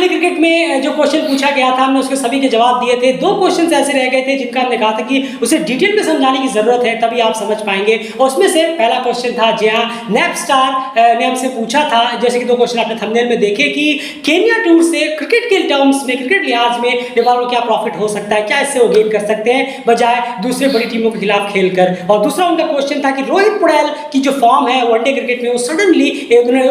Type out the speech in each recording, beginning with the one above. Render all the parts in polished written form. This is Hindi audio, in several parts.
वनडे क्रिकेट में जो क्वेश्चन पूछा गया था हमने उसके सभी के जवाब दिए थे। 2 क्वेश्चन ऐसे रह गए थे जिनका हमने कहा था कि उसे डिटेल में समझाने की जरूरत है, तभी आप समझ पाएंगे। और उसमें से पहला क्वेश्चन था, जी हाँ, नैपस्टार ने हमसे पूछा था, जैसे कि 2 क्वेश्चन आपने थंबनेल में देखे, कि केन्या टूर से क्रिकेट के टर्म्स में, क्रिकेट लिहाज में नेपाल को क्या प्रॉफिट हो सकता है, क्या इससे वो गेन कर सकते हैं बजाय दूसरे बड़ी टीमों के खिलाफ खेलकर। और दूसरा उनका क्वेश्चन था कि रोहित पौडेल की जो फॉर्म है वनडे क्रिकेट में, वो सडनली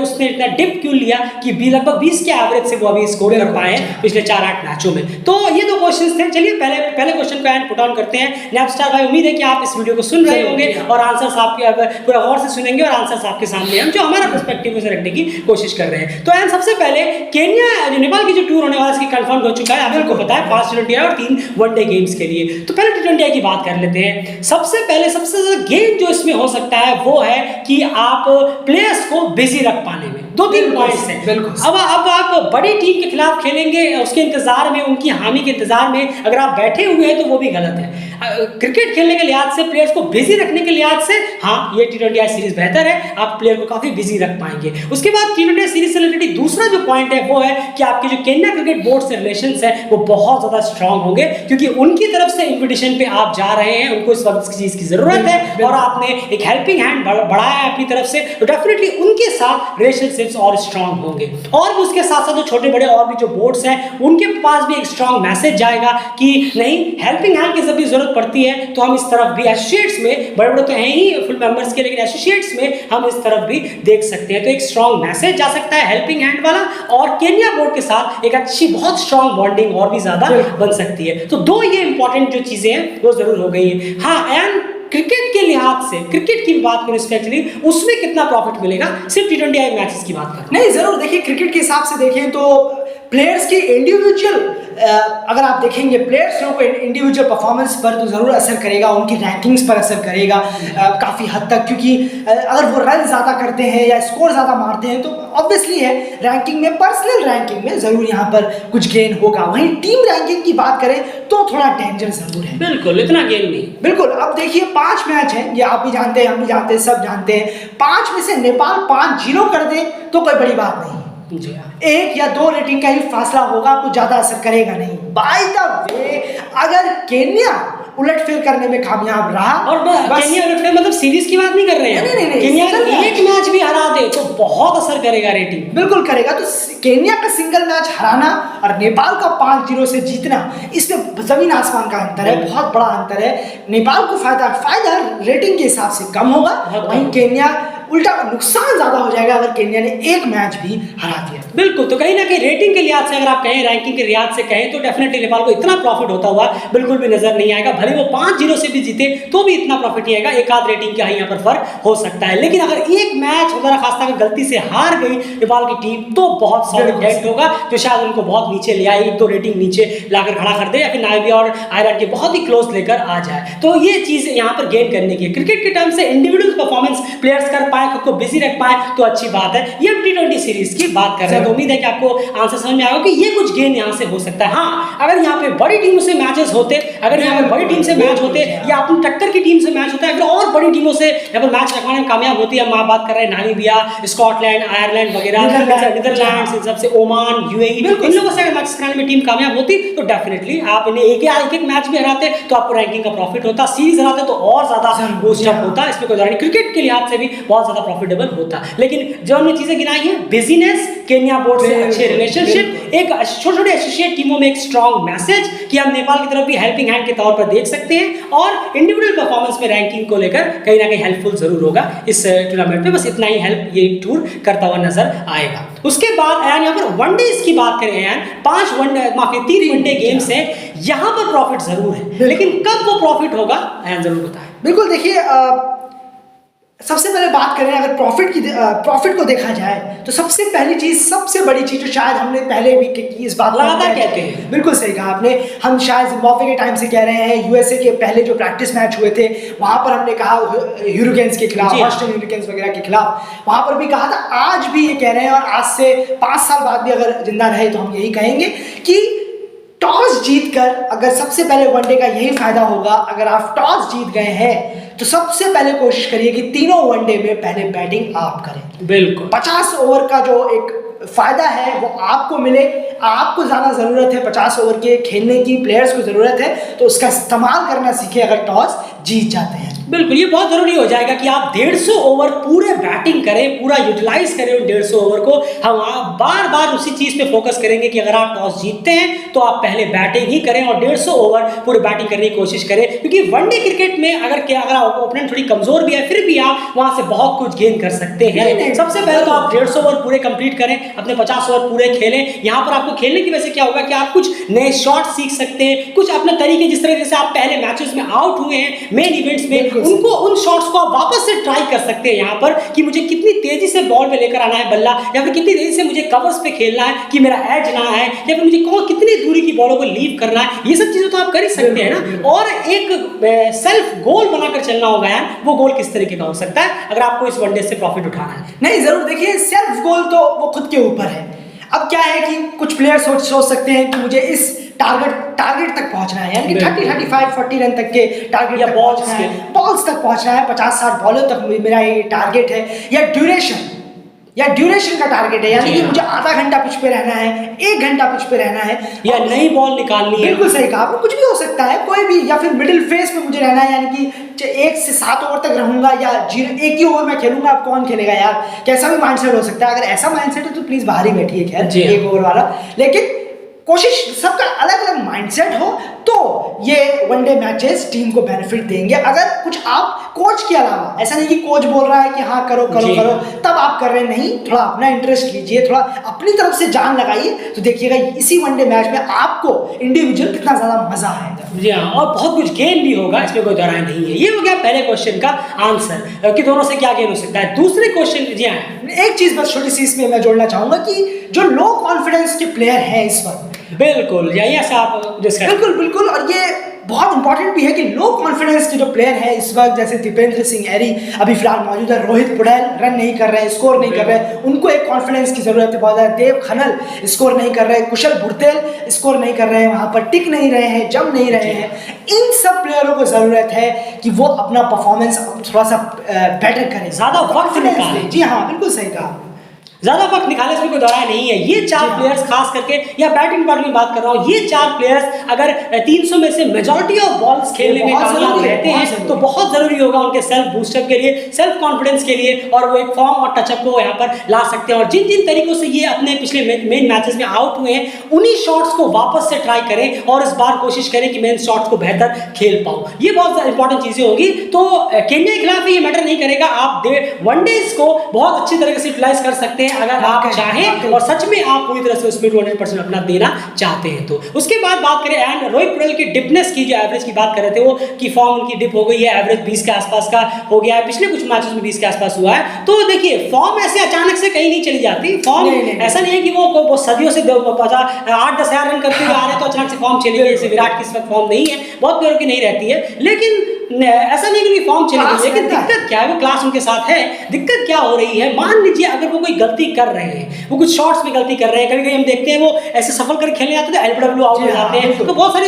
उसने इतना डिप क्यों लिया कि लगभग 20 के एवरेज से वो अभी स्कोर कर पाए हैं पिछले 4-8 मैचों में। तो ये 2 क्वेश्चंस थे। चलिए पहले क्वेश्चन को एंड पुट ऑन करते हैं। नैपस्टार भाई, उम्मीद है कि आप इस वीडियो को सुन रहे होंगे और आंसर्स आपके पूरा गौर से सुनेंगे और आंसर्स आपके सामने हम जो हमारा पर्सपेक्टिव उसे रखने की कोशिश कर रहे हैं। तो एंड सबसे पहले केन्या जो नेपाल की जो टूर होने वाला है इसकी कंफर्म हो चुका है, आपको पता है, 5 टी20 और 3 वनडे गेम्स के लिए। तो पहले टी20 की बात कर लेते हैं। सबसे ज्यादा गेम जो इसमें हो सकता है वो है कि आप प्लेयर्स को बिजी रख पाने में 2-3 पॉइंट्स हैं। अब आप बड़ी टीम के खिलाफ खेलेंगे, उसके इंतजार में, उनकी हामी के इंतजार में अगर आप बैठे हुए हैं तो वो भी गलत है। क्रिकेट खेलने के लिहाज से, प्लेयर्स को बिजी रखने के लिहाज से, हाँ, ये टी20 सीरीज बेहतर है, आप प्लेयर को काफी बिजी रख पाएंगे। उसके बाद टी20 सीरीज से रिलेटेड दूसरा जो पॉइंट है वो है कि आपके जो केन्या क्रिकेट बोर्ड से रिलेशंस है वो बहुत ज्यादा स्ट्रांग होंगे, क्योंकि उनकी तरफ से इन्विटेशन पे आप जा रहे हैं, उनको इस वक्त इस चीज की जरूरत है और आपने एक हेल्पिंग हैंड बढ़ाया है अपनी तरफ से, तो डेफिनेटली उनके साथ रिलेशनशिप्स और स्ट्रांग होंगे। और भी उसके साथ साथ जो छोटे बड़े और भी जो बोर्ड्स हैं उनके पास भी एक स्ट्रांग मैसेज जाएगा कि नहीं, हेल्पिंग हैंड की जब भी जरूरत पड़ती है तो हम इस तरफ भी, एसोसिएट्स में, बड़े बड़े तो हैं ही फुल मेंबर्स के, लेकिन एसोसिएट्स में हम इस तरफ भी देख सकते हैं। तो एक स्ट्रांग मैसेज जा सकता है हेल्पिंग हैंड वाला, और केन्या बोर्ड के साथ एक अच्छी बहुत स्ट्रांग बॉन्डिंग और भी ज्यादा बन सकती है। तो 2 ये इंपॉर्टेंट जो चीजें हैं वो जरूर हो गई है। हाँ, एंड क्रिकेट के लिहाज से, क्रिकेट की बात करें स्पेशली, उसमें कितना प्रॉफिट मिलेगा, सिर्फ टी20 मैचेस की बात करें। नहीं, जरूर देखिए, क्रिकेट के हिसाब से देखें तो प्लेयर्स की इंडिविजुअल, अगर आप देखेंगे प्लेयर्स लोगों को इंडिविजुअल परफॉर्मेंस पर तो ज़रूर असर करेगा, उनकी रैंकिंग्स पर असर करेगा काफ़ी हद तक, क्योंकि अगर वो रन ज़्यादा करते हैं या स्कोर ज़्यादा मारते हैं तो ऑब्वियसली है रैंकिंग में, पर्सनल रैंकिंग में ज़रूर यहाँ पर कुछ गेन होगा। वहीं टीम रैंकिंग की बात करें तो थोड़ा डेंजर ज़रूर है। बिल्कुल, इतना गेन नहीं। बिल्कुल, अब देखिए 5 मैच हैं, ये आप भी जानते हैं, हम भी जानते हैं, सब जानते हैं। 5 में से नेपाल 5-0 कर दे तो कोई बड़ी बात नहीं, 1 या 2 रेटिंग का ही फासला होगा, कुछ ज्यादा असर करेगा नहीं। बाय द वे, अगर केन्या उलटफेर करने में कामयाब रहा, और केन्या उलटफेर मतलब सीरीज की बात नहीं कर रहे हैं, नहीं, केन्या एक मैच भी हरा दे तो बहुत असर करेगा रेटिंग। बिल्कुल करेगा। तो केन्या का सिंगल मैच हराना और नेपाल का 5-0 से जीतना, इसमें जमीन आसमान का अंतर है, बहुत बड़ा अंतर है। नेपाल को फायदा रेटिंग के हिसाब से कम होगा, वहीं केन्या उल्टा नुकसान ज्यादा हो जाएगा अगर केन्या ने एक मैच भी हरा दिया। बिल्कुल, तो कहीं ना कहीं रेटिंग के लिहाज से अगर आप कहें, रैंकिंग के लिहाज से कहें, तो डेफिनेटली नेपाल को इतना प्रॉफिट होता हुआ बिल्कुल भी नजर नहीं आएगा। भले वो 5-0 से भी जीते तो भी इतना प्रॉफिट नहीं आएगा, एक आध रेटिंग का ही यहाँ पर फर्क हो सकता है। लेकिन अगर एक मैच खुदा खास्ता अगर गलती से हार गई नेपाल की टीम तो बहुत सॉलिड डेट होगा, जो शायद उनको बहुत नीचे ले आए, 1-2 रेटिंग नीचे लाकर खड़ा कर दे, या फिर नाइजीरिया और आयरलैंड के बहुत ही क्लोज लेकर आ जाए। तो ये चीज यहाँ पर गेन करने की, क्रिकेट के टर्म से इंडिविजुअल परफॉर्मेंस प्लेयर्स कर पाए, खुद को बिजी रख पाए तो अच्छी बात है। ये टी20 सीरीज की बात कर रहे हैं, तो उम्मीद है कि आपको आंसर समझ में आएगा कि ये कुछ गेन यहाँ से हो सकता है। हाँ, अगर यहाँ पे बड़ी टीमों से मैचेस होते, अगर यहाँ पे बड़ी टीम से मैच होते या अपनी टक्कर की टीम से मैच होता है, अगर और बड़ी टीमों से यहाँ पर मैच रखवाने में कामयाब होती है, हम बात कर रहे हैं नामीबिया, स्कॉटलैंड, आयरलैंड वगैरह, नीदरलैंड, इन सबसे ओमान, यूएई, इन लोगों से अगर मैच कराने में टीम कामयाब होती तो डेफिनेटली आप इन्हें एक मैच भी हराते तो आपको रैंकिंग का प्रॉफिट होता, सीरीज हराते तो और ज्यादा बूस्ट अप होता, इसमें कोई नहीं। क्रिकेट के लिहाज से भी बहुत ज्यादा प्रॉफिटेबल होता। लेकिन जो हमने चीजें गिनाई है, बिजीनेस, केन्या बोर्ड से अच्छे रिलेशनशिप, एक छोटे छोटे एसोसिएट टीमों में एक स्ट्रांग मैसेज कि हम नेपाल की तरफ भी हेल्पिंग हैंड के तौर पर देख सकते हैं, और इंडिविजुअल परफॉर्मेंस में रैंकिंग को लेकर कहीं ना कहीं हेल्पफुल जरूर होगा इस टूर्नामेंट में। बस इतना ही हेल्प ये टूर करता हुआ नजर आएगा। उसके बाद यहाँ पर वनडेज की बात करें, 3 वनडे गेम्स हैं, यहाँ पर प्रॉफिट जरूर है, लेकिन कब वो प्रॉफिट होगा जरूर बताएं। बिल्कुल, देखिए सबसे पहले बात करें, अगर प्रॉफिट को देखा जाए तो सबसे पहली चीज, सबसे बड़ी चीज, जो शायद हमने पहले भी की इस बात लगातार कहते हैं, बिल्कुल सही कहा आपने, हम शायद जिम्बाब्वे के टाइम से कह रहे हैं, यूएसए के पहले जो प्रैक्टिस मैच हुए थे वहां पर हमने कहा ह्यूरिकेन्स के खिलाफ, ऑस्ट्रेलियन ह्यूरिकेन्स वगैरह के खिलाफ, वहां पर भी कहा था, आज भी ये कह रहे हैं, और आज से 5 साल बाद भी अगर जिंदा रहे तो हम यही कहेंगे कि टॉस जीतकर, अगर सबसे पहले वनडे का यही फायदा होगा, अगर आप टॉस जीत गए हैं तो सबसे पहले कोशिश करिए कि तीनों वनडे में पहले बैटिंग आप करें। बिल्कुल, 50 ओवर का जो एक फ़ायदा है वो आपको मिले। आपको ज़्यादा ज़रूरत है 50 ओवर के खेलने की, प्लेयर्स को ज़रूरत है तो उसका इस्तेमाल करना सीखे अगर टॉस जीत जाते हैं। बिल्कुल, ये बहुत ज़रूरी हो जाएगा कि आप 150 ओवर पूरे बैटिंग करें, पूरा यूटिलाइज करें उन 150 ओवर को। हम आप बार बार उसी चीज़ पे फोकस करेंगे कि अगर आप टॉस जीतते हैं तो आप पहले बैटिंग ही करें और 150 ओवर पूरे बैटिंग करने की कोशिश करें, क्योंकि वनडे क्रिकेट में अगर ओपोनेंट थोड़ी कमज़ोर भी है फिर भी आप वहाँ से बहुत कुछ गेन कर सकते हैं। सबसे पहले तो आप 150 ओवर पूरे कंप्लीट करें, अपने 50 ओवर पूरे खेलें। यहाँ पर आपको खेलने की वजह से क्या होगा कि आप कुछ नए शॉट सीख सकते हैं, कुछ अपने तरीके, जिस तरीके से आप पहले मैचेस में आउट हुए हैं मेन इवेंट्स में, उनको उन शॉट्स को आप वापस से ट्राई कर सकते हैं यहाँ पर कि मुझे कितनी तेजी से बॉल पे लेकर आना है बल्ला, या फिर कितनी तेजी से मुझे कवर्स पे खेलना है कि मेरा एज ना है, या फिर मुझे कितनी दूरी की बॉलों को लीव करना है। ये सब चीजें तो आप कर ही सकते हैं ना। और एक सेल्फ गोल बनाकर चलना होगा यार, वो गोल किस तरीके का हो सकता है अगर आपको इस वनडे से प्रॉफिट उठाना है? नहीं, जरूर देखिए, सेल्फ गोल तो वो खुद के ऊपर है। अब क्या है कि कुछ प्लेयर सोच सकते हैं कि मुझे इस टारगेट तक पहुंचना है, यानी कि 30, 35, 40 रन तक के टारगेट या तक पहुंचना है, बॉल्स तक पहुंचना है, 50-60 बॉलों तक मेरा ये टारगेट है, या ड्यूरेशन का टारगेट है, यानी कि मुझे आधा घंटा पिच पे रहना है, 1 घंटा पिच पे रहना है, या नई बॉल निकालनी है। बिल्कुल सही कहा आपने, कुछ भी हो सकता है, कोई भी, या फिर मिडिल फेस पे मुझे रहना है, यानी कि 1 से 7 ओवर तक रहूंगा या 1 ही ओवर में खेलूंगा। अब कौन खेलेगा यार, कैसा भी माइंडसेट हो सकता है। अगर ऐसा माइंडसेट है तो प्लीज बाहर ही बैठिए, खैर 1 ओवर वाला। लेकिन कोशिश सबका अलग अलग माइंडसेट हो तो ये वनडे मैचेस टीम को बेनिफिट देंगे। अगर कुछ आप कोच के अलावा, ऐसा नहीं कि कोच बोल रहा है कि हाँ करो तब आप कर रहे नहीं, थोड़ा अपना इंटरेस्ट लीजिए, थोड़ा अपनी तरफ से जान लगाइए, तो देखिएगा इसी वनडे मैच में आपको इंडिविजुअल कितना ज्यादा मजा आएगा। जी हाँ, और बहुत कुछ गेन भी होगा, इसमें कोई दौरान नहीं है। ये हो गया पहले क्वेश्चन का आंसर कि दोनों से क्या गेन हो सकता है। दूसरे क्वेश्चन, जी हाँ, एक चीज बस छोटी सी इसमें मैं जोड़ना चाहूंगा कि जो लो कॉन्फिडेंस के प्लेयर हैं इस वक्त, बिल्कुल यही ऐसा आप बिल्कुल, और ये बहुत इंपॉर्टेंट भी है कि लो कॉन्फिडेंस के जो प्लेयर हैं इस वक्त, जैसे दीपेंद्र सिंह एरी अभी फिलहाल मौजूद है, रोहित पुड़ैल रन नहीं कर रहे हैं, स्कोर नहीं कर रहे हैं, उनको एक कॉन्फिडेंस की जरूरत है बहुत ज़्यादा। देव खनल स्कोर नहीं कर रहे हैं, कुशल भुरतेल स्कोर नहीं कर रहे हैं, वहां पर टिक नहीं रहे हैं, जम नहीं रहे हैं। इन सब प्लेयरों को जरूरत है कि वो अपना परफॉर्मेंस थोड़ा सा बेटर करें, ज्यादा वक्त निकालें। जी हाँ, बिल्कुल सही कहा, ज्यादा वक्त निकाले, इसमें कोई दौरान नहीं है। ये 4 प्लेयर्स खास करके, या बैटिंग पार्ट में बात कर रहा हूँ, ये 4 प्लेयर्स अगर 300 में से मेजॉरिटी ऑफ बॉल्स खेलने में कामयाब रहते हैं तो बहुत जरूरी होगा उनके सेल्फ बूस्टअप के लिए, सेल्फ कॉन्फिडेंस के लिए, और वो एक फॉर्म और टचअप को यहाँ पर ला सकते हैं। और जिन जिन तरीकों से ये अपने पिछले मेन मैचेस में आउट हुए हैं, उन्हीं शॉट्स को वापस से ट्राई करें और इस बार कोशिश करें कि मैं इन शॉट्स को बेहतर खेल पाऊँ। ये बहुत इंपॉर्टेंट चीजें होगी। तो केन्या के खिलाफ ये मैटर नहीं करेगा, आप वनडेज को बहुत अच्छी तरीके से यूटिलाइज कर सकते हैं अगर आप चाहें और सच में आप पूरी तरह से उसमें 200% अपना देना चाहते हैं तो। उसके बाद बात करें एंड रोहित पुड़ैल की डिपनेस की, जो एवरेज की बात कर रहे थे, वो की फॉर्म उनकी डिप हो गई है, एवरेज 20 के आसपास का हो गया है, पिछले कुछ मैचेस में 20 के आसपास हुआ है। तो देखिए, फॉर्म ऐसे अचानक से कहीं नहीं चली जाती। फॉर्म ऐसा नहीं है कि वो सदियों से 8-10 हजार रन करते हुए आ रहे तो अचानक से फॉर्म चली गई। जैसे विराट की इस वक्त फॉर्म नहीं है, बहुत प्लेयरों की नहीं रहती है, लेकिन ऐसा नहीं कि फॉर्म चली गई। लेकिन दिक्कत क्या है, वो क्लास उनके साथ है। दिक्कत क्या हो रही है, मान लीजिए अगर वो कोई गलती कर रहे हैं, वो कुछ शॉट्स में गलती कर रहे हैं, कभी कभी हम देखते हैं वो ऐसे सफल कर खेलने जाते हैं तो एलबीडब्ल्यू आउट हो जाते हैं, तो बहुत सारे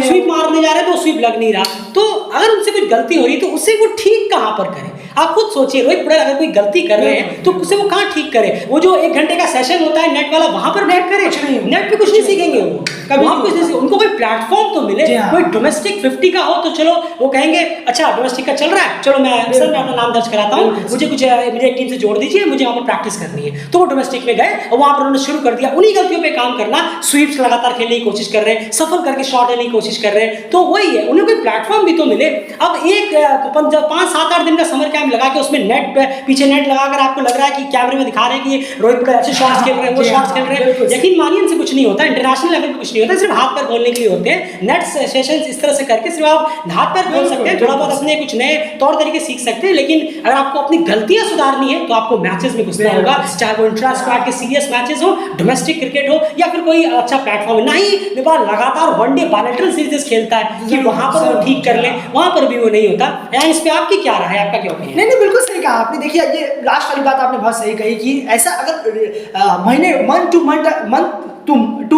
स्वीप मारने जा रहे हैं तो स्वीप लग नहीं रहा। तो अगर उनसे कुछ गलती हो रही तो उससे वो ठीक कहां पर करें? आप खुद सोचिए, रोहित पुड़ैल अगर कोई गलती कर रहे हैं तो उससे वो कहां ठीक करे? वो जो 1 घंटे का सेशन होता है नेट वाला, वहां पर बैठ करे, नेट पे कुछ नहीं सीखेंगे वो, वहां कुछ नहीं। उनको कोई प्लेटफॉर्म तो मिले, कोई डोमेस्टिक 50 का हो तो चलो वो कहेंगे अच्छा डोमेस्टिक का चल रहा है, चलो मैं सर मैं अपना नाम दर्ज कराता हूँ, मुझे मुझे एक टीम से जोड़ दीजिए, मुझे वहाँ पर प्रैक्टिस करनी है। तो वो डोमेस्टिक में गए और वहाँ पर उन्होंने शुरू कर दिया उन्हीं गलतियों पे काम करना, स्वीप्स लगातार खेलने की कोशिश कर रहे हैं, सफल करके शॉट लेने की कोशिश कर रहे हैं। तो वही है, उन्हें कोई प्लेटफॉर्म भी तो मिले। अब एक 5-7-8 दिन का समर कैंप लगा के उसमें नेट पे पीछे नेट लगाकर आपको लग रहा है कि कैमरे में दिखा रहे हैं कि रोहित पुड़ैल अच्छे शॉट्स खेल रहे हैं, वो शॉट्स खेल रहे हैं, यकीन मानिए इनसे कुछ नहीं होता, इंटरनेशनल लेवल पे कुछ नहीं होता, सिर्फ हाथ पैर खोलने के लिए होते हैं। नेट सेशंस इस तरह से करके सिर्फ आप हाथ पैर खोल सकते हैं, थोड़ा बहुत अपने कुछ नए तौर तरीके सीख सकते हैं। लेकिन अगर आपको अपनी गलतियां सुधारनी है तो आपको मैचेस में घुसना होगा, चाहे वो इंट्रा स्क्वाड के सीरियस मैचेस हो, डोमेस्टिक क्रिकेट हो, या फिर कोई अच्छा प्लेटफॉर्म। नहीं नेपाल लगातार वनडे बायलैटरल सीरीज खेलता है कि वहां पर वो ठीक कर ले, वहां पर भी वो नहीं होता। इस पे आपकी क्या राय है, आपका क्या ओपिनियन? नहीं, बिल्कुल सही कहा आपने। देखिए, ये लास्ट वाली बात आपने बहुत सही कही कि ऐसा अगर महीने मंथ टू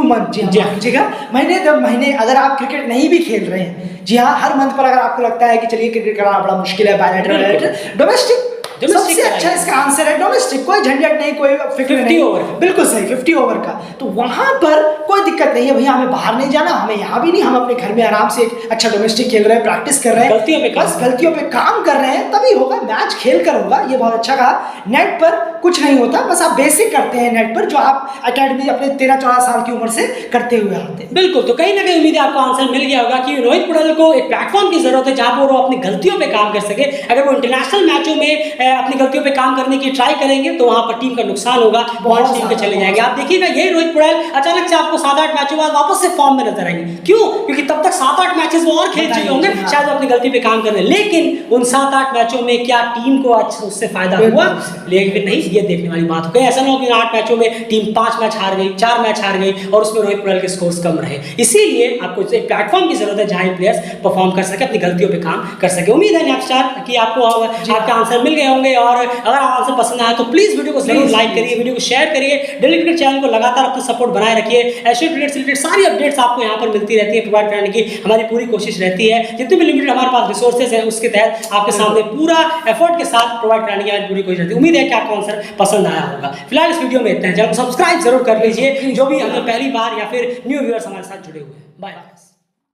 मंथ जी हाँ, महीने अगर आप क्रिकेट नहीं भी खेल रहे हैं, जी हाँ, हर मंथ पर अगर आपको लगता है कि चलिए क्रिकेट करना बड़ा मुश्किल है, बायलैटरल डोमेस्टिक सबसे अच्छा इसका आंसर है डोमेस्टिक, कोई झंझट नहीं, कोई फिक्र 50 नहीं। ओवर। बिल्कुल सही, 50 ओवर का। तो वहां पर कोई दिक्कत नहीं है भैया, हमें बाहर नहीं जाना, हमें यहाँ भी नहीं, हम अपने घर में आराम से एक अच्छा डोमेस्टिक खेल रहे हैं, प्रैक्टिस कर रहे हैं, गलतियों पे काम कर रहे हैं, तभी होगा, मैच खेल कर होगा। ये बहुत अच्छा कहा। नेट पर कुछ नहीं होता, बस आप बेसिक करते हैं नेट पर, जो आप एकेडमी अपने 13-14 साल की उम्र से करते हुए आते हैं। बिल्कुल, तो कहीं ना कहीं उम्मीद है आपको आंसर मिल गया होगा कि रोहित पौडेल को एक प्लेटफॉर्म की जरूरत है जहां पर वो अपनी गलतियों पे काम कर सके। अगर वो इंटरनेशनल मैचों में अपनी गलतियों पे काम करने की ट्राई करेंगे तो वहां पर टीम का नुकसान होगा, पॉइंट्स टीम के चले जाएंगे। आप देखिएगा यही रोहित पौडेल अचानक से आपको 7-8 मैचों बाद वापस से फॉर्म में नजर आएंगे। क्यों? क्योंकि तब तक 7-8 मैचेस वो और खेल चुके होंगे, शायद वो अपनी गलती पे काम कर रहे हैं। लेकिन उन 7-8 मैचों में क्या टीम को अच्छा उससे फायदा हुआ? लेकिन नहीं, ये देखने वाली बात हो। कहीं ऐसा ना हो कि 8 मैचों में टीम 5 मैच हार गई, 4 मैच हार गई और उसमें रोहित पौडेल के स्कोर्स कम रहे। इसीलिए आपको एक प्लेटफॉर्म की जरूरत है जहां प्लेयर्स परफॉर्म कर सके, अपनी गलतियों पे काम कर सके। उम्मीद है नैपस्टार कि आपको आपके आंसर मिल गए होंगे, और अगर आंसर पसंद आया तो प्लीज वीडियो को जरूर लाइक करिए, वीडियो को शेयर करिए, डेली क्रिकेट चैनल को लगातार अपना सपोर्ट बनाए रखिए। एशियन क्रिकेट से रिलेटेड सारी अपडेट्स आपको यहाँ पर मिलती रहती है, प्रोवाइड कराने की हमारी पूरी कोशिश रहती है। जितने भी लिमिटेड हमारे पास रिसोर्सेज हैं उसके तहत आपके सामने पूरा एफर्ट के साथ प्रोवाइड कराने की हमारी पूरी कोशिश रहती है। उम्मीद है कि आपको आंसर पसंद आया होगा। फिलहाल इस वीडियो में इतना है, चैनल को सब्सक्राइब जरूर कर लीजिए जो भी हमने पहली बार या फिर न्यू व्यूअर्स हमारे साथ जुड़े हुए हैं। बाय।